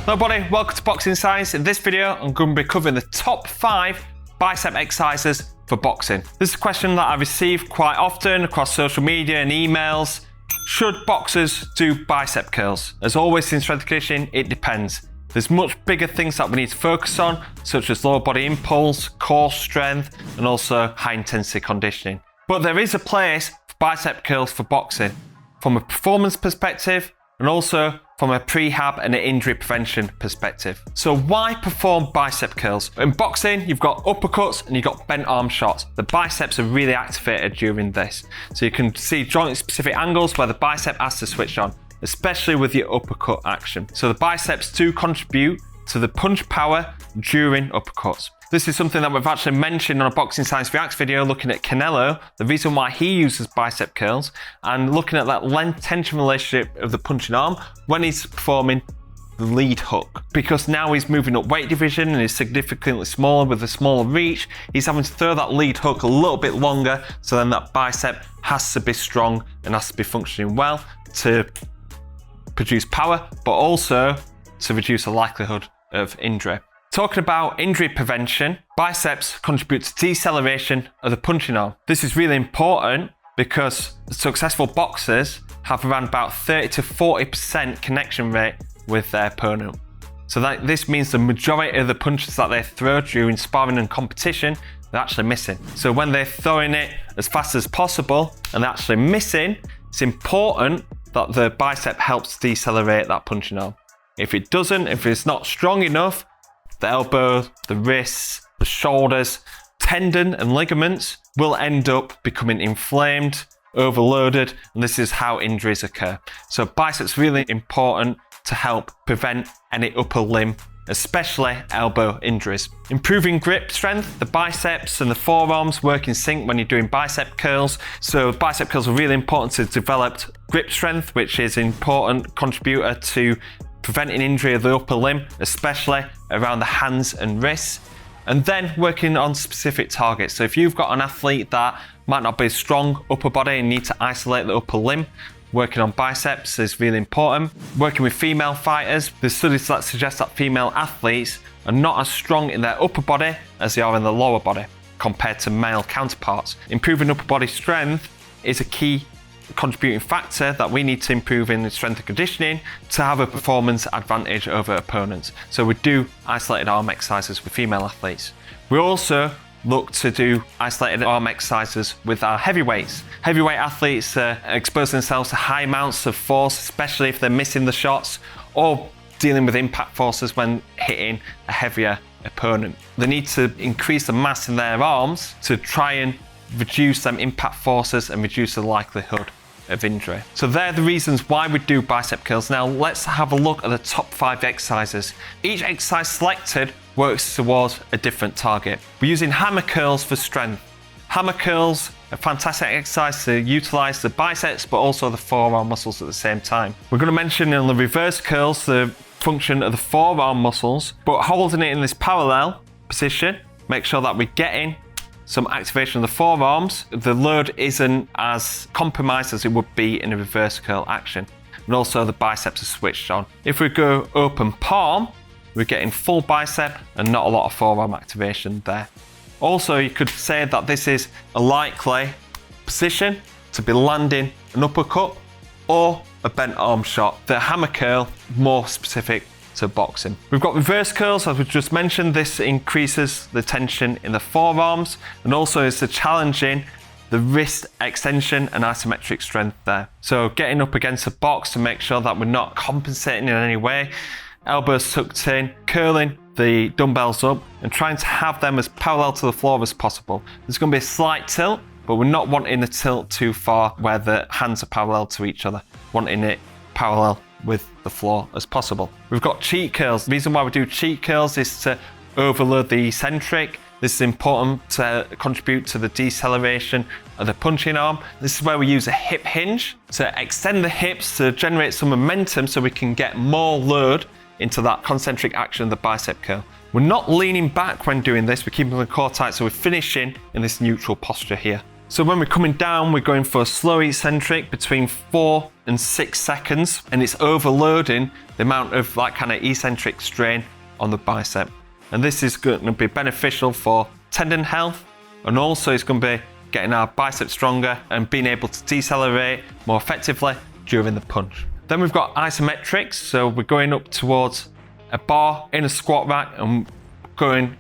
Hello buddy, welcome to Boxing Science. In this video, I'm going to be covering the top 5 bicep exercises for boxing. This is a question that I receive quite often across social media and emails. Should boxers do bicep curls? As always in strength and conditioning, it depends. There's much bigger things that we need to focus on, such as lower body impulse, core strength, and also high intensity conditioning. But there is a place for bicep curls for boxing, from a performance perspective, and also from a prehab and an injury prevention perspective. So why perform bicep curls? In boxing, you've got uppercuts and you've got bent arm shots. The biceps are really activated during this. So you can see joint specific angles where the bicep has to switch on, especially with your uppercut action. So the biceps do contribute to the punch power during uppercuts. This is something that we've actually mentioned on a Boxing Science Reacts video looking at Canelo, the reason why he uses bicep curls, and looking at that length-tension relationship of the punching arm when he's performing the lead hook. Because now he's moving up weight division and is significantly smaller with a smaller reach, he's having to throw that lead hook a little bit longer, so then that bicep has to be strong and has to be functioning well to produce power, but also to reduce the likelihood of injury. Talking about injury prevention, biceps contribute to deceleration of the punching arm. This is really important because successful boxers have around about 30 to 40% connection rate with their opponent. So this means the majority of the punches that they throw during sparring and competition, they're actually missing. So when they're throwing it as fast as possible and they're actually missing, it's important that the bicep helps decelerate that punching arm. If it doesn't, if it's not strong enough, the elbow, the wrists, the shoulders, tendon and ligaments will end up becoming inflamed, overloaded, and this is how injuries occur. So biceps really important to help prevent any upper limb, especially elbow injuries. Improving grip strength, the biceps and the forearms work in sync when you're doing bicep curls. So bicep curls are really important to develop grip strength, which is an important contributor to preventing injury of the upper limb, especially around the hands and wrists, and then working on specific targets. So if you've got an athlete that might not be a strong upper body and need to isolate the upper limb, working on biceps is really important. Working with female fighters, there's studies that suggest that female athletes are not as strong in their upper body as they are in the lower body compared to male counterparts. Improving upper body strength is a key contributing factor that we need to improve in strength and conditioning to have a performance advantage over opponents. So we do isolated arm exercises with female athletes. We also look to do isolated arm exercises with our heavyweights. Heavyweight athletes expose themselves to high amounts of force, especially if they're missing the shots or dealing with impact forces when hitting a heavier opponent. They need to increase the mass in their arms to try and reduce them impact forces and reduce the likelihood of injury. So they're the reasons why we do bicep curls. Now let's have a look at the top 5 exercises. Each exercise selected works towards a different target. We're using hammer curls for strength. Hammer curls are a fantastic exercise to utilize the biceps but also the forearm muscles at the same time. We're going to mention in the reverse curls the function of the forearm muscles, but holding it in this parallel position, make sure that we're getting some activation of the forearms. The load isn't as compromised as it would be in a reverse curl action. And also the biceps are switched on. If we go open palm, we're getting full bicep and not a lot of forearm activation there. Also, you could say that this is a likely position to be landing an uppercut or a bent arm shot. The hammer curl, more specific to boxing. We've got reverse curls, as we just mentioned. This increases the tension in the forearms and also is challenging the wrist extension and isometric strength there. So getting up against a box to make sure that we're not compensating in any way, elbows tucked in, curling the dumbbells up and trying to have them as parallel to the floor as possible. There's going to be a slight tilt, but we're not wanting the tilt too far where the hands are parallel to each other, wanting it parallel with the floor as possible. We've got cheat curls. The reason why we do cheat curls is to overload the eccentric. This is important to contribute to the deceleration of the punching arm. This is where we use a hip hinge to extend the hips to generate some momentum so we can get more load into that concentric action of the bicep curl. We're not leaning back when doing this, we're keeping the core tight, so we're finishing in this neutral posture here. So when we're coming down, we're going for a slow eccentric between 4 and 6 seconds, and it's overloading the amount of that kind of eccentric strain on the bicep. And this is going to be beneficial for tendon health, and also it's going to be getting our bicep stronger and being able to decelerate more effectively during the punch. Then we've got isometrics, so we're going up towards a bar in a squat rack and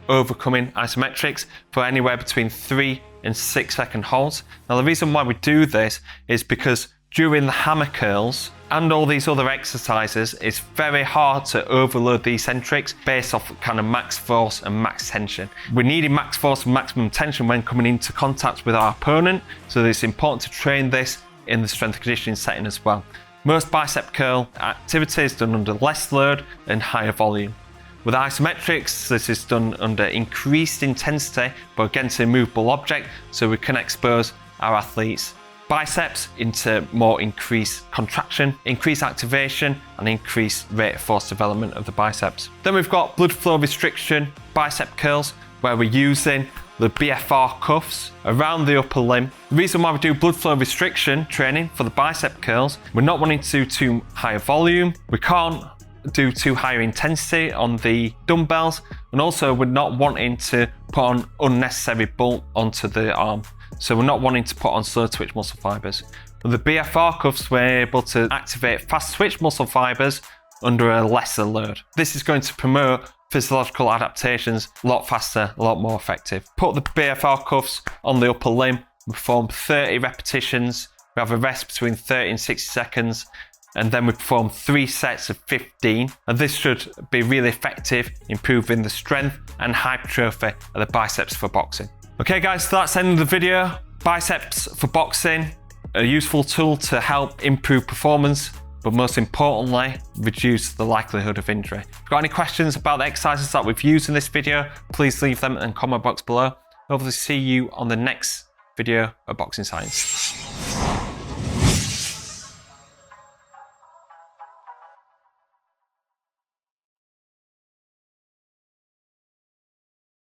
overcoming isometrics for anywhere between 3 and 6 second holds. Now the reason why we do this is because during the hammer curls and all these other exercises, it's very hard to overload the eccentrics based off kind of max force and max tension. We're needing max force and maximum tension when coming into contact with our opponent, so it's important to train this in the strength and conditioning setting as well. Most bicep curl activity is done under less load and higher volume. With isometrics, this is done under increased intensity, but against a movable object, so we can expose our athletes' biceps into more increased contraction, increased activation, and increased rate of force development of the biceps. Then we've got blood flow restriction bicep curls, where we're using the BFR cuffs around the upper limb. The reason why we do blood flow restriction training for the bicep curls, we're not wanting to do too high a volume, we can't do too high intensity on the dumbbells, and also we're not wanting to put on unnecessary bulk onto the arm. So we're not wanting to put on slow twitch muscle fibers. With the BFR cuffs, we're able to activate fast twitch muscle fibers under a lesser load. This is going to promote physiological adaptations a lot faster, a lot more effective. Put the BFR cuffs on the upper limb, we perform 30 repetitions, we have a rest between 30 and 60 seconds, and then we perform 3 sets of 15. And this should be really effective, improving the strength and hypertrophy of the biceps for boxing. Okay guys, so that's the end of the video. Biceps for boxing, a useful tool to help improve performance, but most importantly, reduce the likelihood of injury. If you've got any questions about the exercises that we've used in this video, please leave them in the comment box below. Hopefully see you on the next video of Boxing Science.